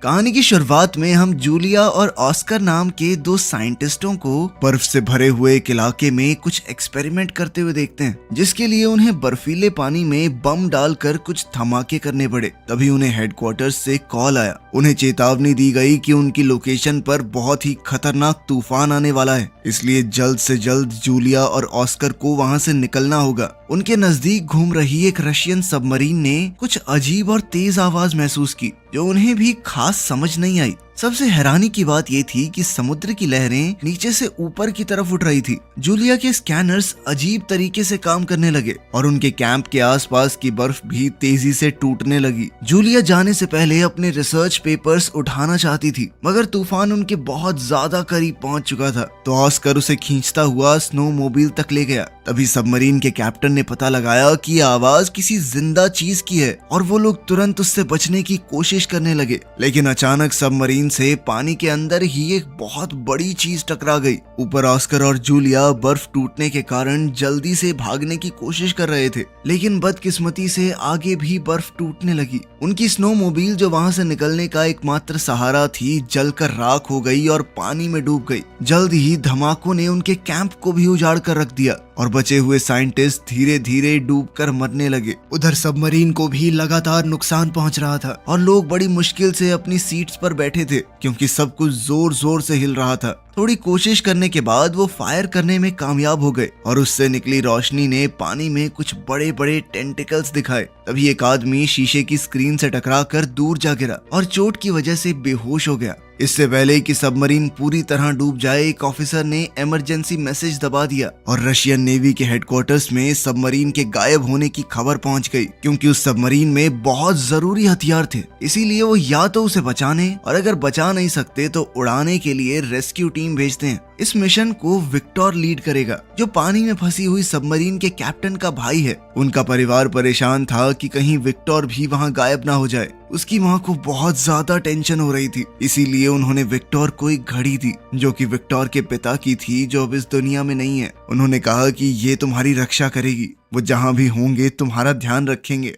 कहानी की शुरुआत में हम जूलिया और ऑस्कर नाम के दो साइंटिस्टों को बर्फ से भरे हुए एक इलाके में कुछ एक्सपेरिमेंट करते हुए देखते हैं, जिसके लिए उन्हें बर्फीले पानी में बम डालकर कुछ धमाके करने पड़े। तभी उन्हें हेडक्वार्टर्स से कॉल आया। उन्हें चेतावनी दी गई कि उनकी लोकेशन पर बहुत ही खतरनाक तूफान आने वाला है, इसलिए जल्द से जल्द जूलिया और ऑस्कर को वहां से निकलना होगा। उनके नजदीक घूम रही एक रशियन सबमरीन ने कुछ अजीब और तेज आवाज महसूस की, जो उन्हें भी खास समझ नहीं आई। सबसे हैरानी की बात ये थी कि समुद्र की लहरें नीचे से ऊपर की तरफ उठ रही थी। जूलिया के स्कैनर्स अजीब तरीके से काम करने लगे और उनके कैंप के आसपास की बर्फ भी तेजी से टूटने लगी। जूलिया जाने से पहले अपने रिसर्च पेपर्स उठाना चाहती थी, मगर तूफान उनके बहुत ज्यादा करीब पहुंच चुका था, तो ऑस्कर उसे खींचता हुआ स्नो मोबिल तक ले गया। तभी सबमरीन के कैप्टन ने पता लगाया कि ये आवाज किसी जिंदा चीज की है और वो लोग तुरंत उससे बचने की कोशिश करने लगे। लेकिन अचानक सबमरीन से पानी के अंदर ही एक बहुत बड़ी चीज टकरा गई। ऊपर ऑस्कर और जूलिया बर्फ टूटने के कारण जल्दी से भागने की कोशिश कर रहे थे, लेकिन बदकिस्मती से आगे भी बर्फ टूटने लगी। उनकी स्नो मोबिल जो वहां से निकलने का एकमात्र सहारा थी, जलकर राख हो गई और पानी में डूब गई। जल्द ही धमाकों ने उनके कैंप को भी उजाड़ कर रख दिया और बचे हुए साइंटिस्ट धीरे धीरे डूबकर मरने लगे। उधर सबमरीन को भी लगातार नुकसान पहुंच रहा था और लोग बड़ी मुश्किल से अपनी सीट्स पर बैठे थे, क्योंकि सब कुछ जोर जोर से हिल रहा था। थोड़ी कोशिश करने के बाद वो फायर करने में कामयाब हो गए और उससे निकली रोशनी ने पानी में कुछ बड़े बड़े टेंटिकल्स दिखाए। तभी एक आदमी शीशे की स्क्रीन से टकराकर दूर जा गिरा और चोट की वजह से बेहोश हो गया। इससे पहले कि सबमरीन पूरी तरह डूब जाए, एक ऑफिसर ने इमरजेंसी मैसेज दबा दिया और रशियन नेवी के हेडक्वार्टर्स में सबमरीन के गायब होने की खबर पहुंच गई, क्योंकि उस सबमरीन में बहुत जरूरी हथियार थे। इसीलिए वो या तो उसे बचाने और अगर बचा नहीं सकते तो उड़ाने के लिए रेस्क्यू टीम भेजते हैं। इस मिशन को विक्टर लीड करेगा, जो पानी में फंसी हुई सबमरीन के कैप्टन का भाई है। उनका परिवार परेशान था कि कहीं विक्टर भी वहां गायब ना हो जाए। उसकी मां को बहुत ज्यादा टेंशन हो रही थी, इसीलिए उन्होंने विक्टर को एक घड़ी दी, जो कि विक्टर के पिता की थी, जो अब इस दुनिया में नहीं है। उन्होंने कहा कि ये तुम्हारी रक्षा करेगी, वो जहां भी होंगे तुम्हारा ध्यान रखेंगे।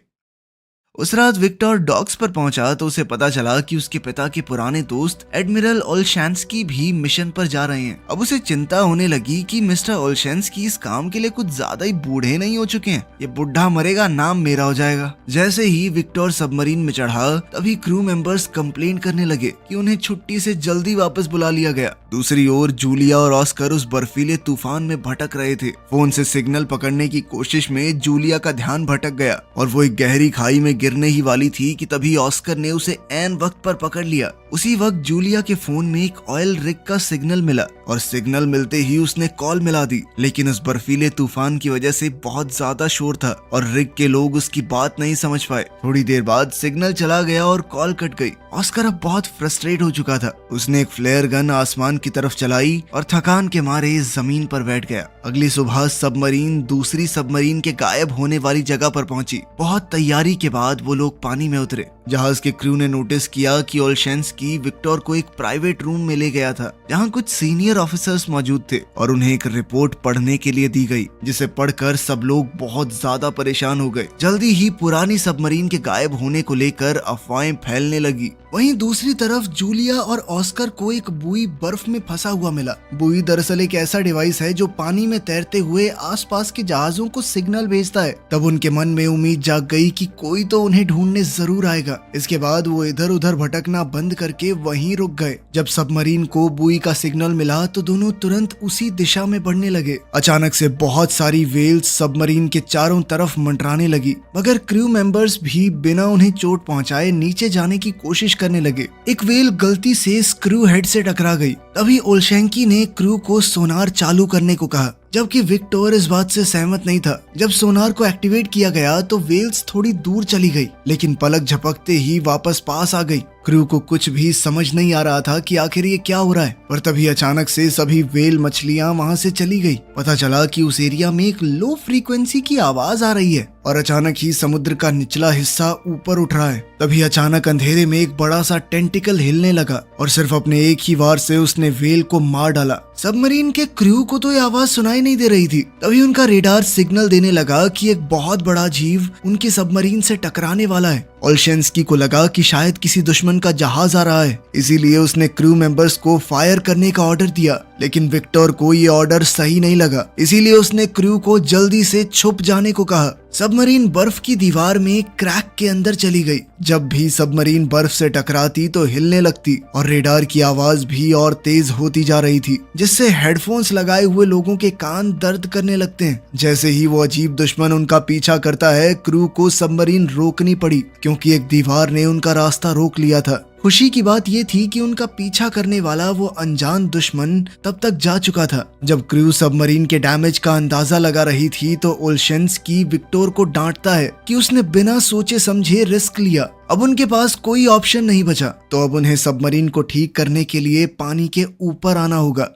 उस रात विक्टर डॉक्स पर पहुंचा तो उसे पता चला कि उसके पिता के पुराने दोस्त एडमिरल ओलशैंस्की भी मिशन पर जा रहे हैं। अब उसे चिंता होने लगी कि मिस्टर ओलशैंस्की इस काम के लिए कुछ ज्यादा ही बूढ़े नहीं हो चुके हैं। ये बुढ़ा मरेगा, नाम मेरा हो जाएगा। जैसे ही विक्टर सबमरीन में चढ़ा, तभी क्रू मेंबर्स कंप्लेन करने लगे कि उन्हें छुट्टी से जल्दी वापस बुला लिया गया। दूसरी ओर जूलिया और ऑस्कर उस बर्फीले तूफान में भटक रहे थे। फोन से सिग्नल पकड़ने की कोशिश में जूलिया का ध्यान भटक गया और वो एक गहरी खाई में गिरने ही वाली थी कि तभी ऑस्कर ने उसे ऐन वक्त पर पकड़ लिया। उसी वक्त जूलिया के फोन में एक ऑयल रिग का सिग्नल मिला और सिग्नल मिलते ही उसने कॉल मिला दी, लेकिन उस बर्फीले तूफान की वजह से बहुत ज्यादा शोर था और रिग के लोग उसकी बात नहीं समझ पाए। थोड़ी देर बाद सिग्नल चला गया और कॉल कट गई। ऑस्कर अब बहुत फ्रस्ट्रेट हो चुका था। उसने एक फ्लेयर गन आसमान की तरफ चलाई और थकान के मारे जमीन पर बैठ गया। अगली सुबह सबमरीन दूसरी सबमरीन के गायब होने वाली जगह पर पहुंची। बहुत तैयारी के बाद वो लोग पानी में उतरे। जहाज के क्रू ने नोटिस किया कि ओलशैंस्की विक्टर को एक प्राइवेट रूम में ले गया था, जहां कुछ सीनियर ऑफिसर्स मौजूद थे और उन्हें एक रिपोर्ट पढ़ने के लिए दी गई, जिसे पढ़कर सब लोग बहुत ज्यादा परेशान हो गए। जल्दी ही पुरानी सबमरीन के गायब होने को लेकर अफवाहें फैलने लगी। वहीं दूसरी तरफ जूलिया और ऑस्कर को एक बुई बर्फ में फंसा हुआ मिला। बुई दरअसल एक ऐसा डिवाइस है जो पानी में तैरते हुए आसपास के जहाजों को सिग्नल भेजता है। तब उनके मन में उम्मीद जाग गई कि कोई तो उन्हें ढूंढने जरूर आएगा। इसके बाद वो इधर उधर भटकना बंद करके वहीं रुक गए। जब सबमरीन को बुई का सिग्नल मिला तो दोनों तुरंत उसी दिशा में बढ़ने लगे। अचानक से बहुत सारी वेल्स सबमरीन के चारों तरफ मंडराने लगी, मगर क्रू मेंबर्स भी बिना उन्हें चोट पहुंचाए नीचे जाने की कोशिश करने लगे। एक वेल गलती से स्क्रू हेड से टकरा गई। तभी ओलशैंकी ने क्रू को सोनार चालू करने को कहा, जबकि विक्टर इस बात से सहमत नहीं था। जब सोनार को एक्टिवेट किया गया तो वेल्स थोड़ी दूर चली गई, लेकिन पलक झपकते ही वापस पास आ गई। क्रू को कुछ भी समझ नहीं आ रहा था कि आखिर ये क्या हो रहा है, पर तभी अचानक से सभी वेल मछलियां वहां से चली गई। पता चला कि उस एरिया में एक लो फ्रीक्वेंसी की आवाज आ रही है और अचानक ही समुद्र का निचला हिस्सा ऊपर उठ रहा है। तभी अचानक अंधेरे में एक बड़ा सा टेंटिकल हिलने लगा और सिर्फ अपने एक ही वार से उसने वेल को मार डाला। सबमरीन के क्रू को तो ये आवाज सुनाई नहीं दे रही थी। तभी उनका रेडार सिग्नल देने लगा कि एक बहुत बड़ा जीव उनकी सबमरीन से टकराने वाला है। ओल्शेंस्की को लगा कि शायद किसी दुश्मन का जहाज आ रहा है, इसीलिए उसने क्रू मेंबर्स को फायर करने का ऑर्डर दिया। लेकिन विक्टर को ये ऑर्डर सही नहीं लगा, इसीलिए उसने क्रू को जल्दी से छुप जाने को कहा। सबमरीन बर्फ की दीवार में क्रैक के अंदर चली गई। जब भी सबमरीन बर्फ से टकराती तो हिलने लगती और रेडार की आवाज भी और तेज होती जा रही थी, जिससे हेडफोन्स लगाए हुए लोगों के कान दर्द करने लगते हैं। जैसे ही वो अजीब दुश्मन उनका पीछा करता है, क्रू को सबमरीन रोकनी पड़ी क्योंकि एक दीवार ने उनका रास्ता रोक लिया था। खुशी की बात ये थी कि उनका पीछा करने वाला वो अनजान दुश्मन तब तक जा चुका था। जब क्रू सबमरीन के डैमेज का अंदाजा लगा रही थी तो ओल्शेंस्की विक्टर को डांटता है कि उसने बिना सोचे समझे रिस्क लिया। अब उनके पास कोई ऑप्शन नहीं बचा, तो अब उन्हें सबमरीन को ठीक करने के लिए पानी के ऊपर आना होगा।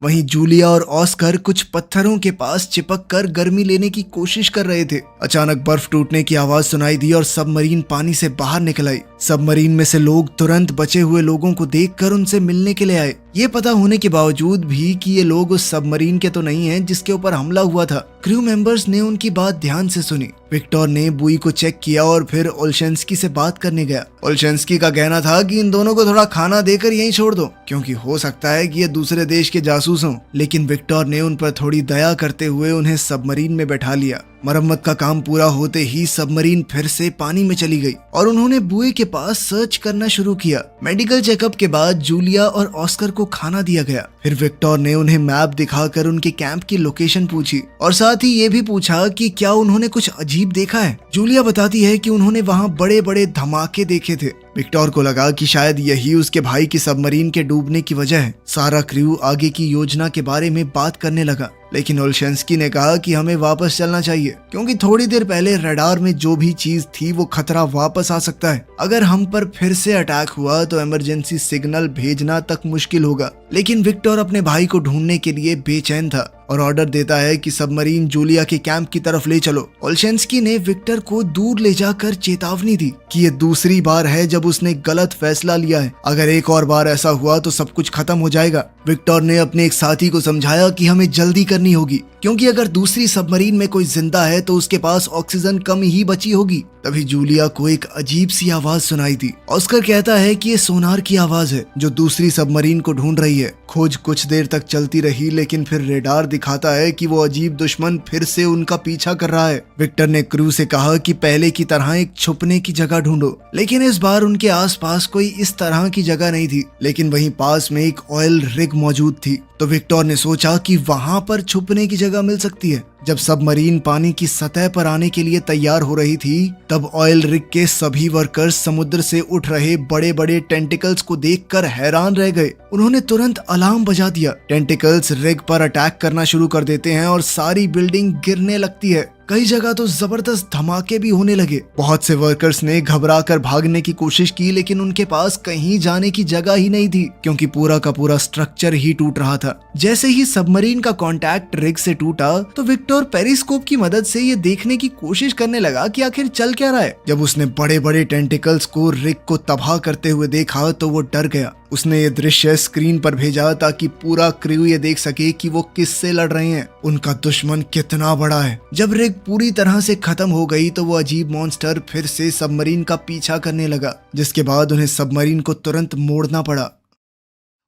वहीं जूलिया और ऑस्कर कुछ पत्थरों के पास चिपक कर गर्मी लेने की कोशिश कर रहे थे। अचानक बर्फ टूटने की आवाज सुनाई दी और सबमरीन पानी से बाहर निकल आई। सबमरीन में से लोग तुरंत बचे हुए लोगों को देखकर उनसे मिलने के लिए आए, ये पता होने के बावजूद भी कि ये लोग उस सबमरीन के तो नहीं हैं जिसके ऊपर हमला हुआ था। क्रू मेंबर्स ने उनकी बात ध्यान से सुनी। विक्टर ने बुई को चेक किया और फिर ओल्शेंस्की से बात करने गया। ओल्शेंस्की का कहना था कि इन दोनों को थोड़ा खाना देकर यहीं छोड़ दो, क्योंकि हो सकता है कि ये दूसरे देश के जासूस हों। लेकिन विक्टर ने उन पर थोड़ी दया करते हुए उन्हें सबमरीन में बैठा लिया। मरम्मत का काम पूरा होते ही सबमरीन फिर से पानी में चली गई और उन्होंने बुए के पास सर्च करना शुरू किया। मेडिकल चेकअप के बाद जूलिया और ऑस्कर को खाना दिया गया। फिर विक्टर ने उन्हें मैप दिखाकर उनके कैंप की लोकेशन पूछी और साथ ही ये भी पूछा कि क्या उन्होंने कुछ अजीब देखा है। जूलिया बताती है कि उन्होंने वहाँ बड़े बड़े धमाके देखे थे। विक्टर को लगा कि शायद यही उसके भाई की सबमरीन के डूबने की वजह है। सारा क्रू आगे की योजना के बारे में बात करने लगा, लेकिन ओल्शेंस्की ने कहा कि हमें वापस चलना चाहिए क्योंकि थोड़ी देर पहले रडार में जो भी चीज थी वो खतरा वापस आ सकता है। अगर हम पर फिर से अटैक हुआ तो इमरजेंसी सिग्नल भेजना तक मुश्किल होगा। लेकिन विक्टर अपने भाई को ढूंढने के लिए बेचैन था और ऑर्डर देता है कि सबमरीन जूलिया के कैंप की तरफ ले चलो। ओल्शेंस्की ने विक्टर को दूर ले जाकर चेतावनी दी कि ये दूसरी बार है जब उसने गलत फैसला लिया है। अगर एक और बार ऐसा हुआ तो सब कुछ खत्म हो जाएगा। विक्टर ने अपने एक साथी को समझाया कि हमें जल्दी करनी होगी क्योंकि अगर दूसरी सबमरीन में कोई जिंदा है तो उसके पास ऑक्सीजन कम ही बची होगी। तभी जूलिया को एक अजीब सी आवाज सुनाई दी। ऑस्कर कहता है कि ये सोनार की आवाज है जो दूसरी सबमरीन को ढूंढ रही है। खोज कुछ देर तक चलती रही, लेकिन फिर रेडार दिखाता है कि वो अजीब दुश्मन फिर से उनका पीछा कर रहा है। विक्टर ने क्रू से कहा कि पहले की तरह एक छुपने की जगह ढूंढो, लेकिन इस बार उनके आसपास कोई इस तरह की जगह नहीं थी। लेकिन वहीं पास में एक ऑयल रिग मौजूद थी, तो विक्टर ने सोचा कि वहां पर छुपने की जगह मिल सकती है। जब सबमरीन पानी की सतह पर आने के लिए तैयार हो रही थी, तब ऑयल रिग के सभी वर्कर्स समुद्र से उठ रहे बड़े बड़े टेंटिकल्स को देखकर हैरान रह गए। उन्होंने तुरंत अलार्म बजा दिया। टेंटिकल्स रिग पर अटैक करना शुरू कर देते हैं और सारी बिल्डिंग गिरने लगती है। कई जगह तो जबरदस्त धमाके भी होने लगे। बहुत से वर्कर्स ने घबराकर भागने की कोशिश की, लेकिन उनके पास कहीं जाने की जगह ही नहीं थी क्योंकि पूरा का पूरा स्ट्रक्चर ही टूट रहा था। जैसे ही सबमरीन का कांटेक्ट रिग से टूटा तो विक्टर पेरिस्कोप की मदद से ये देखने की कोशिश करने लगा कि आखिर चल क्या रहा है। जब उसने बड़े बड़े टेंटिकल्स को रिग को तबाह करते हुए देखा तो वो डर गया। उसने ये दृश्य स्क्रीन पर भेजा ताकि पूरा क्रू ये देख सके कि वो किससे लड़ रहे हैं, उनका दुश्मन कितना बड़ा है। जब रिग पूरी तरह से खत्म हो गई तो वो अजीब मॉन्स्टर फिर से सबमरीन का पीछा करने लगा, जिसके बाद उन्हें सबमरीन को तुरंत मोड़ना पड़ा।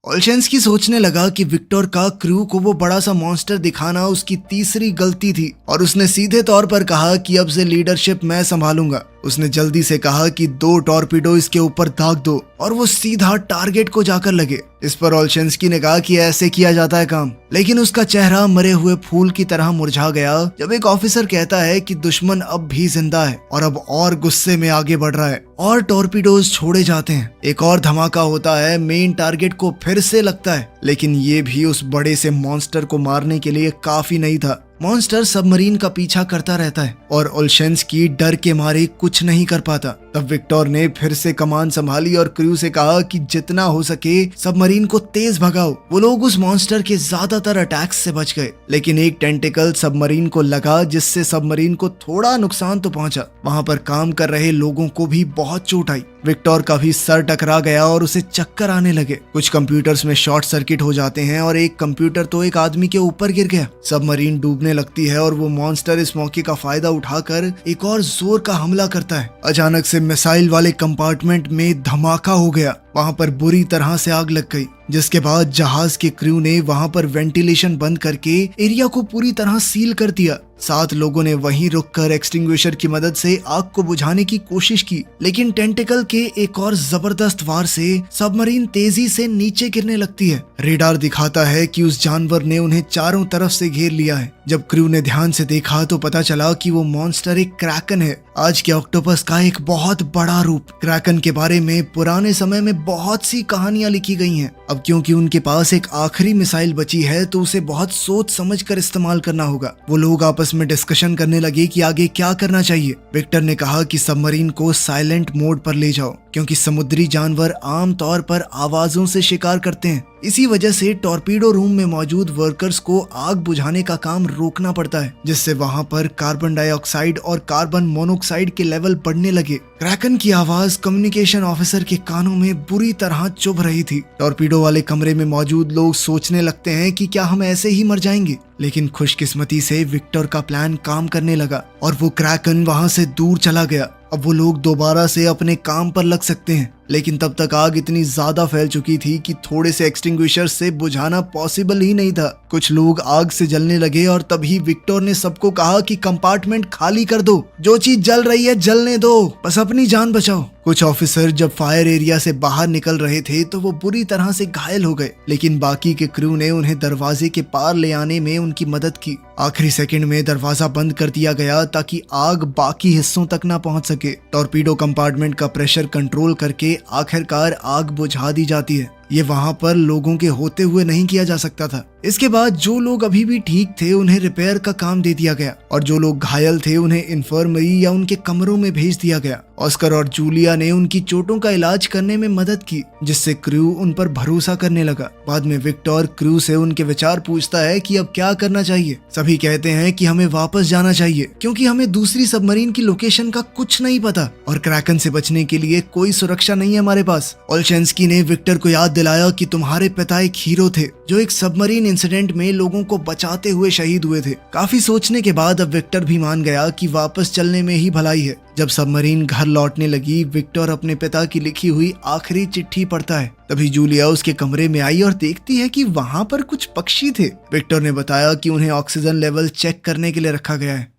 ओल्शेंस्की सोचने लगा कि विक्टर का क्रू को वो बड़ा सा मॉन्स्टर दिखाना उसकी तीसरी गलती थी और उसने सीधे तौर पर कहा कि अब से लीडरशिप मैं संभालूंगा। उसने जल्दी से कहा कि 2 टॉर्पीडो इसके ऊपर दाग दो और वो सीधा टारगेट को जाकर लगे। इस पर ओल्शेंस्की ने कहा कि ऐसे किया जाता है काम, लेकिन उसका चेहरा मरे हुए फूल की तरह मुरझा गया जब एक ऑफिसर कहता है कि दुश्मन अब भी जिंदा है और अब और गुस्से में आगे बढ़ रहा है और टॉर्पीडोज छोड़े जाते हैं। एक और धमाका होता है, मेन टारगेट को फिर से लगता है, लेकिन ये भी उस बड़े से मॉन्स्टर को मारने के लिए काफी नहीं था। मॉन्स्टर सबमरीन का पीछा करता रहता है और ओल्शेंस्की डर के मारे कुछ नहीं कर पाता। तब विक्टर ने फिर से कमान संभाली और क्रू से कहा कि जितना हो सके सबमरीन को तेज भगाओ। वो लोग उस मॉन्स्टर के ज्यादातर अटैक्स से बच गए, लेकिन एक टेंटिकल सबमरीन को लगा जिससे सबमरीन को थोड़ा नुकसान तो पहुंचा। वहां पर काम कर रहे लोगों को भी बहुत चोट आई। विक्टर का भी सर टकरा गया और उसे चक्कर आने लगे। कुछ कंप्यूटर्स में शॉर्ट सर्किट हो जाते हैं और एक कंप्यूटर तो एक आदमी के ऊपर गिर गया। सबमरीन डूबने डूबने लगती है और वो मॉन्स्टर इस मौके का फायदा उठाकर एक और जोर का हमला करता है। अचानक से मिसाइल वाले कंपार्टमेंट में धमाका हो गया। वहां पर बुरी तरह से आग लग गई, जिसके बाद जहाज के क्रू ने वहां पर वेंटिलेशन बंद करके एरिया को पूरी तरह सील कर दिया। 7 लोगों ने वहीं रुककर एक्सटिंग्विशर की मदद से आग को बुझाने की कोशिश की, लेकिन टेंटिकल के एक और जबरदस्त वार से सबमरीन तेजी से नीचे गिरने लगती है। रेडार दिखाता है कि उस जानवर ने उन्हें चारों तरफ से घेर लिया है। जब क्रू ने ध्यान से देखा तो पता चला कि वो मॉन्स्टर एक क्रैकन है, आज के ऑक्टोपस का एक बहुत बड़ा रूप। क्रैकन के बारे में पुराने समय में बहुत सी कहानियां लिखी गई हैं। अब क्योंकि उनके पास एक आखिरी मिसाइल बची है तो उसे बहुत सोच समझ कर इस्तेमाल करना होगा। वो लोग आपस में डिस्कशन करने लगे कि आगे क्या करना चाहिए। विक्टर ने कहा कि सबमरीन को साइलेंट मोड पर ले जाओ, क्योंकि समुद्री जानवर आमतौर पर आवाजों से शिकार करते हैं। इसी वजह से टॉर्पीडो रूम में मौजूद वर्कर्स को आग बुझाने का काम रोकना पड़ता है, जिससे वहां पर कार्बन डाइऑक्साइड और कार्बन मोनोऑक्साइड के लेवल बढ़ने लगे। क्रैकन की आवाज कम्युनिकेशन ऑफिसर के कानों में बुरी तरह चुभ रही थी। टॉर्पीडो वाले कमरे में मौजूद लोग सोचने लगते हैं कि क्या हम ऐसे ही मर जाएंगे, लेकिन खुशकिस्मती से विक्टर का प्लान काम करने लगा और वो क्रैकन वहां से दूर चला गया। अब वो लोग दोबारा से अपने काम पर लग सकते हैं, लेकिन तब तक आग इतनी ज्यादा फैल चुकी थी कि थोड़े से एक्सटिंग्विशर से बुझाना पॉसिबल ही नहीं था। कुछ लोग आग से जलने लगे और तभी विक्टर ने सबको कहा कि कंपार्टमेंट खाली कर दो, जो चीज जल रही है जलने दो, बस अपनी जान बचाओ। कुछ ऑफिसर जब फायर एरिया से बाहर निकल रहे थे तो वो बुरी तरह से घायल हो गए, लेकिन बाकी के क्रू ने उन्हें दरवाजे के पार ले आने में उनकी मदद की। आखिरी सेकंड में दरवाजा बंद कर दिया गया ताकि आग बाकी हिस्सों तक ना पहुंच सके। टॉर्पीडो कंपार्टमेंट का प्रेशर कंट्रोल करके आखिरकार आग बुझा दी जाती है। ये वहां पर लोगों के होते हुए नहीं किया जा सकता था। इसके बाद जो लोग अभी भी ठीक थे उन्हें रिपेयर का काम दे दिया गया और जो लोग घायल थे उन्हें इन्फर्मरी या उनके कमरों में भेज दिया गया। ऑस्कर और जूलिया ने उनकी चोटों का इलाज करने में मदद की, जिससे क्रू उन पर भरोसा करने लगा। बाद में विक्टर क्रू से उनके विचार पूछता है कि अब क्या करना चाहिए। सभी कहते हैं कि हमें वापस जाना चाहिए, क्योंकि हमें दूसरी सबमरीन की लोकेशन का कुछ नहीं पता और क्रैकन से बचने के लिए कोई सुरक्षा नहीं है हमारे पास। ओल्शेंस्की ने विक्टर को याद दिलाया कि तुम्हारे पिता एक हीरो थे जो एक सबमरीन इंसिडेंट में लोगों को बचाते हुए शहीद हुए थे। काफी सोचने के बाद अब विक्टर भी मान गया कि वापस चलने में ही भलाई है। जब सबमरीन घर लौटने लगी, विक्टर अपने पिता की लिखी हुई आखिरी चिट्ठी पढ़ता है। तभी जूलिया उसके कमरे में आई और देखती है कि वहां पर कुछ पक्षी थे। विक्टर ने बताया कि उन्हें ऑक्सीजन लेवल चेक करने के लिए रखा गया है।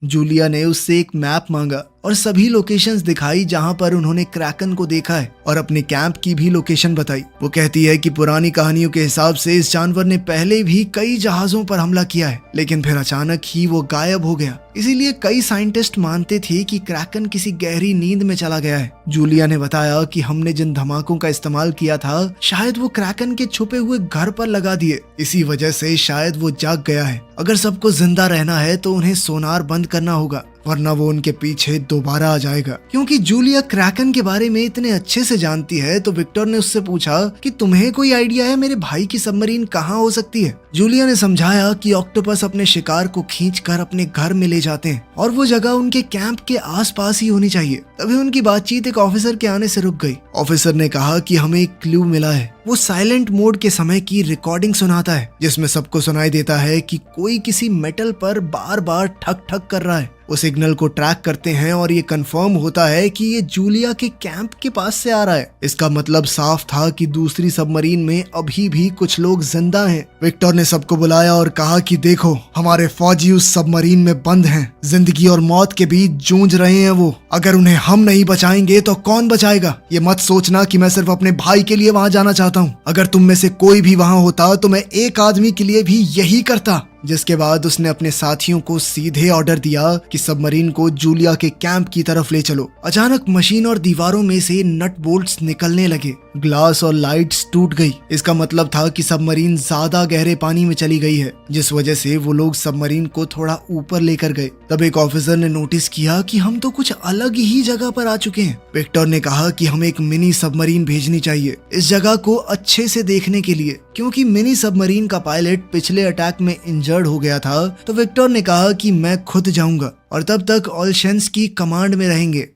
जूलिया ने उससे एक मैप मांगा और सभी लोकेशंस दिखाई जहां पर उन्होंने क्रैकन को देखा है और अपने कैंप की भी लोकेशन बताई। वो कहती है कि पुरानी कहानियों के हिसाब से इस जानवर ने पहले भी कई जहाजों पर हमला किया है, लेकिन फिर अचानक ही वो गायब हो गया। इसीलिए कई साइंटिस्ट मानते थे कि क्रैकन किसी गहरी नींद में चला गया है। जूलिया ने बताया कि हमने जिन धमाकों का इस्तेमाल किया था शायद वो क्रैकन के छुपे हुए घर पर लगा दिए, इसी वजह से शायद वो जाग गया है। अगर सबको जिंदा रहना है तो उन्हें सोनार बंद करना होगा, वरना वो उनके पीछे दोबारा आ जाएगा। क्योंकि जूलिया क्रैकन के बारे में इतने अच्छे से जानती है तो विक्टर ने उससे पूछा कि तुम्हें कोई आइडिया है मेरे भाई की सबमरीन कहाँ हो सकती है। जूलिया ने समझाया कि ऑक्टोपस अपने शिकार को खींचकर अपने घर में ले जाते हैं और वो जगह उनके कैंप के आसपास ही होनी चाहिए। तभी उनकी बातचीत एक ऑफिसर के आने से रुक गई। ऑफिसर ने कहा कि हमें एक क्लू मिला है। वो साइलेंट मोड के समय की रिकॉर्डिंग सुनाता है, जिसमें सबको सुनाई देता है कि कोई किसी मेटल पर बार बार ठक ठक कर रहा है। वो सिग्नल को ट्रैक करते हैं और ये कंफर्म होता है कि ये जूलिया के कैंप के पास से आ रहा है। इसका मतलब साफ था कि दूसरी सबमरीन में अभी भी कुछ लोग जिंदा हैं। विक्टर ने सबको बुलाया और कहा कि देखो, हमारे फौजी उस सबमरीन में बंद हैं, जिंदगी और मौत के बीच जूझ रहे हैं वो। अगर उन्हें हम नहीं बचाएंगे तो कौन बचाएगा? ये मत सोचना कि मैं सिर्फ अपने भाई के लिए वहां जाना चाहता हूँ। अगर तुम में से कोई भी वहां होता तो मैं एक आदमी के लिए भी यही करता। जिसके बाद उसने अपने साथियों को सीधे ऑर्डर दिया कि सबमरीन को जूलिया के कैंप की तरफ ले चलो। अचानक मशीन और दीवारों में से नट बोल्ट्स निकलने लगे, ग्लास और लाइट्स टूट गई। इसका मतलब था कि सबमरीन ज्यादा गहरे पानी में चली गई है, जिस वजह से वो लोग सबमरीन को थोड़ा ऊपर लेकर गए। तब एक ऑफिसर ने नोटिस किया कि हम तो कुछ अलग ही जगह पर आ चुके हैं। विक्टर ने कहा कि हमें एक मिनी सबमरीन भेजनी चाहिए इस जगह को अच्छे से देखने के लिए, क्योंकि मिनी सबमरीन का पायलट पिछले अटैक में इंजर्ड हो गया था। तो विक्टर ने कहा कि मैं खुद जाऊंगा और तब तक ओल्शेंस्की कमांड में रहेंगे।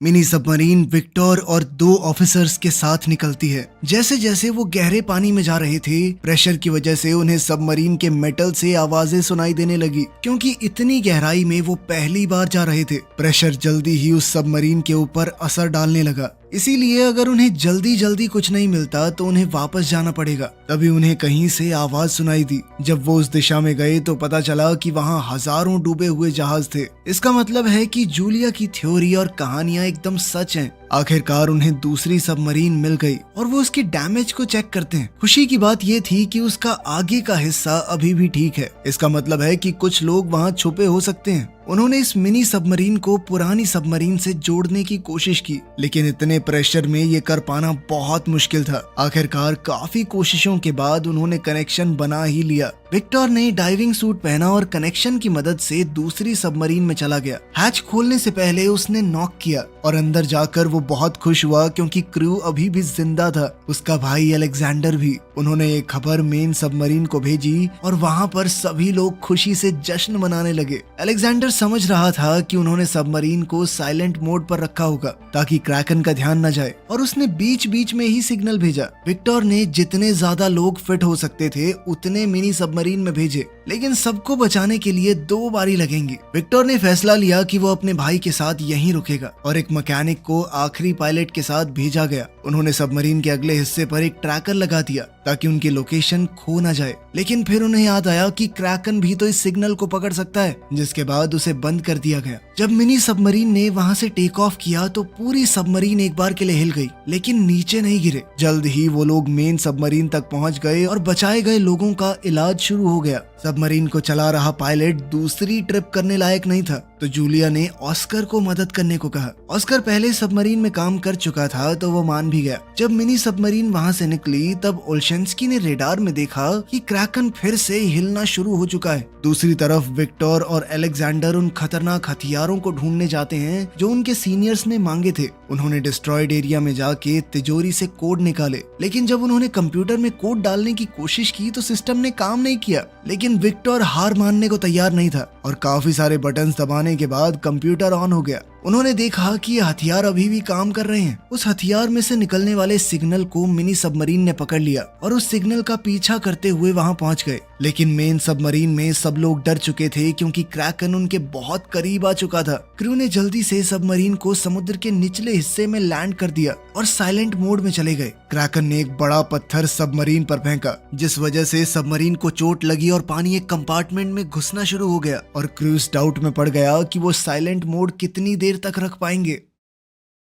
मिनी सबमरीन विक्टर और 2 ऑफिसर्स के साथ निकलती है। जैसे जैसे वो गहरे पानी में जा रहे थे, प्रेशर की वजह से उन्हें सबमरीन के मेटल से आवाजें सुनाई देने लगी, क्योंकि इतनी गहराई में वो पहली बार जा रहे थे। प्रेशर जल्दी ही उस सबमरीन के ऊपर असर डालने लगा, इसीलिए अगर उन्हें जल्दी जल्दी कुछ नहीं मिलता तो उन्हें वापस जाना पड़ेगा। तभी उन्हें कहीं से आवाज सुनाई दी। जब वो उस दिशा में गए तो पता चला कि वहाँ हजारों डूबे हुए जहाज थे। इसका मतलब है कि जूलिया की थ्योरी और कहानियां एकदम सच हैं। आखिरकार उन्हें दूसरी सबमरीन मिल गई और वो उसके डैमेज को चेक करते हैं। खुशी की बात ये थी कि उसका आगे का हिस्सा अभी भी ठीक है। इसका मतलब है कि कुछ लोग वहाँ छुपे हो सकते हैं। उन्होंने इस मिनी सबमरीन को पुरानी सबमरीन से जोड़ने की कोशिश की, लेकिन इतने प्रेशर में ये कर पाना बहुत मुश्किल था। आखिरकार काफी कोशिशों के बाद उन्होंने कनेक्शन बना ही लिया। विक्टर ने डाइविंग सूट पहना और कनेक्शन की मदद से दूसरी सबमरीन में चला गया। हैच खोलने से पहले उसने नॉक किया और अंदर जाकर वो बहुत खुश हुआ, क्योंकि क्रू अभी भी जिंदा था, उसका भाई अलेक्जेंडर भी। उन्होंने एक खबर मेन सबमरीन को भेजी और वहाँ पर सभी लोग खुशी से जश्न मनाने लगे। अलेक्जेंडर समझ रहा था कि उन्होंने सबमरीन को साइलेंट मोड पर रखा होगा ताकि क्रैकन का ध्यान न जाए, और उसने बीच बीच में ही सिग्नल भेजा। विक्टर ने जितने ज्यादा लोग फिट हो सकते थे उतने मिनी सबमरीन में भेजे, लेकिन सबको बचाने के लिए 2 बारी लगेंगी। विक्टर ने फैसला लिया कि वो अपने भाई के साथ यहीं रुकेगा और एक मैकेनिक को आखिरी पायलट के साथ भेजा गया। उन्होंने सबमरीन के अगले हिस्से पर एक ट्रैकर लगा दिया ताकि उनकी लोकेशन खो न जाए, लेकिन फिर उन्हें याद आया कि क्रैकन भी तो इस सिग्नल को पकड़ सकता है, जिसके बाद उसे बंद कर दिया गया। जब मिनी सबमरीन ने वहां से टेक ऑफ किया तो पूरी सबमरीन एक बार के लिए हिल गई, लेकिन नीचे नहीं गिरे। जल्द ही वो लोग मेन सबमरीन तक पहुंच गए और बचाए गए लोगों का इलाज शुरू हो गया। सबमरीन को चला रहा पायलट दूसरी ट्रिप करने लायक नहीं था, तो जूलिया ने ऑस्कर को मदद करने को कहा। ऑस्कर पहले सबमरीन में काम कर चुका था, तो वो मान भी गया। जब मिनी सबमरीन वहां से निकली तब ओल्शेंस्की ने रेडार में देखा कि क्रैकन फिर से हिलना शुरू हो चुका है। दूसरी तरफ विक्टर और अलेक्जेंडर उन खतरनाक हथियारों को ढूंढने जाते हैं जो उनके सीनियर्स ने मांगे थे। उन्होंने डिस्ट्रॉयड एरिया में जाके तिजोरी से कोड निकाले, लेकिन जब उन्होंने कंप्यूटर में कोड डालने की कोशिश की तो सिस्टम ने काम नहीं किया। लेकिन विक्टर हार मानने को तैयार नहीं था और काफी सारे बटन्स दबाने के बाद कंप्यूटर ऑन हो गया। उन्होंने देखा कि ये हथियार अभी भी काम कर रहे हैं। उस हथियार में से निकलने वाले सिग्नल को मिनी सबमरीन ने पकड़ लिया और उस सिग्नल का पीछा करते हुए वहां पहुंच गए। लेकिन मेन सबमरीन में सब लोग डर चुके थे, क्योंकि क्रैकन उनके बहुत करीब आ चुका था। क्रू ने जल्दी से सबमरीन को समुद्र के निचले हिस्से में लैंड कर दिया और साइलेंट मोड में चले गए। क्रैकन ने एक बड़ा पत्थर सबमरीन पर फेंका, जिस वजह से सबमरीन को चोट लगी और पानी एक कंपार्टमेंट में घुसना शुरू हो गया, और क्रूज डाउट में पड़ गया कि वो साइलेंट मोड कितनी देर तक रख पाएंगे।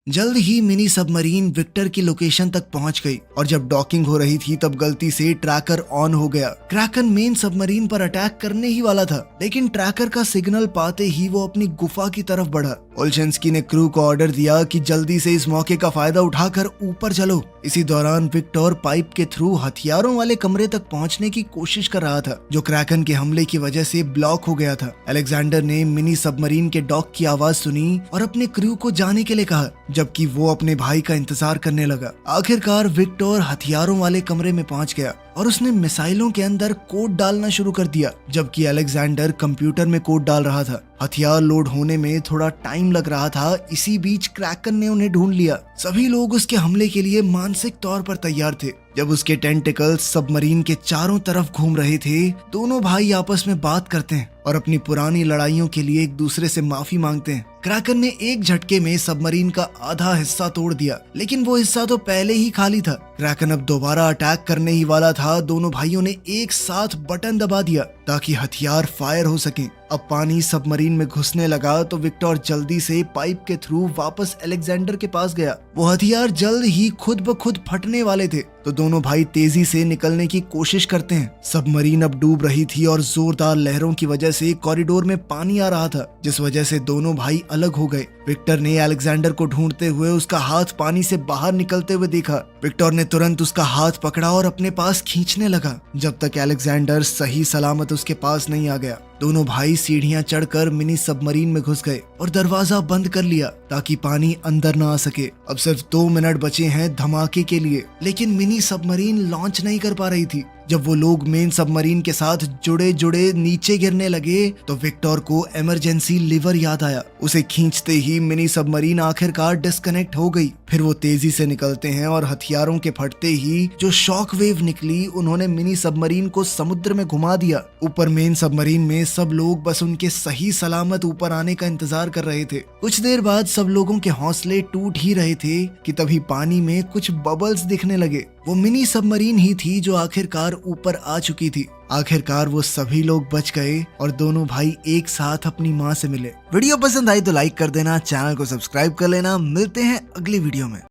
जल्द ही मिनी सबमरीन विक्टर की लोकेशन तक पहुंच गई, और जब डॉकिंग हो रही थी तब गलती से ट्रैकर ऑन हो गया। क्रैकन मेन सबमरीन पर अटैक करने ही वाला था, लेकिन ट्रैकर का सिग्नल पाते ही वो अपनी गुफा की तरफ बढ़ा। ओल्शेंस्की ने क्रू को ऑर्डर दिया कि जल्दी से इस मौके का फायदा उठाकर ऊपर चलो। इसी दौरान विक्टर पाइप के थ्रू हथियारों वाले कमरे तक पहुंचने की कोशिश कर रहा था, जो क्रैकन के हमले की वजह से ब्लॉक हो गया था। अलेक्जेंडर ने मिनी सबमरीन के डॉक की आवाज सुनी और अपने क्रू को जाने के लिए कहा, जबकि वो अपने भाई का इंतजार करने लगा। आखिरकार विक्टर हथियारों वाले कमरे में पहुंच गया और उसने मिसाइलों के अंदर कोड डालना शुरू कर दिया, जबकि अलेक्जेंडर कंप्यूटर में कोड डाल रहा था। हथियार लोड होने में थोड़ा टाइम लग रहा था। इसी बीच क्रैकन ने उन्हें ढूंढ लिया। सभी लोग उसके हमले के लिए मानसिक तौर पर तैयार थे। जब उसके टेंटिकल्स सबमरीन के चारों तरफ घूम रहे थे, दोनों भाई आपस में बात करते हैं और अपनी पुरानी लड़ाइयों के लिए एक दूसरे से माफी मांगते हैं। क्रैकन ने एक झटके में सबमरीन का आधा हिस्सा तोड़ दिया, लेकिन वो हिस्सा तो पहले ही खाली था। क्रैकन अब दोबारा अटैक करने ही वाला था। दोनों भाइयों ने एक साथ बटन दबा दिया ताकि हथियार फायर हो सके। अब पानी सबमरीन में घुसने लगा तो विक्टर जल्दी से पाइप के थ्रू वापस अलेक्जेंडर के पास गया। वो हथियार जल्द ही खुद ब खुद फटने वाले थे, तो दोनों भाई तेजी से निकलने की कोशिश करते हैं। सबमरीन अब डूब रही थी और जोरदार लहरों की वजह से कॉरिडोर में पानी आ रहा था, जिस वजह से दोनों भाई अलग हो गए। विक्टर ने अलेक्जेंडर को ढूंढते हुए उसका हाथ पानी से बाहर निकलते हुए देखा। विक्टर ने तुरंत उसका हाथ पकड़ा और अपने पास खींचने लगा, जब तक अलेक्जेंडर सही सलामत उसके पास नहीं आ गया। दोनों भाई सीढ़ियां चढ़कर मिनी सबमरीन में घुस गए और दरवाजा बंद कर लिया ताकि पानी अंदर न आ सके। अब सिर्फ 2 मिनट बचे हैं धमाके के लिए, लेकिन मिनी सबमरीन लॉन्च नहीं कर पा रही थी। जब वो लोग मेन सबमरीन के साथ जुड़े जुड़े नीचे गिरने लगे तो विक्टर को इमरजेंसी लीवर याद आया। उसे खींचते ही मिनी सबमरीन आखिरकार डिस्कनेक्ट हो गई। फिर वो तेजी से निकलते हैं और हथियारों के फटते ही जो शॉक वेव निकली उन्होंने मिनी सबमरीन को समुद्र में घुमा दिया। ऊपर मेन सबमरीन में सब लोग बस उनके सही सलामत ऊपर आने का इंतजार कर रहे थे। कुछ देर बाद सब लोगों के हौसले टूट ही रहे थे कि तभी पानी में कुछ बबल्स दिखने लगे। वो मिनी सबमरीन ही थी जो आखिरकार ऊपर आ चुकी थी। आखिरकार वो सभी लोग बच गए और दोनों भाई एक साथ अपनी माँ से मिले। वीडियो पसंद आई तो लाइक कर देना, चैनल को सब्सक्राइब कर लेना। मिलते हैं अगली वीडियो में।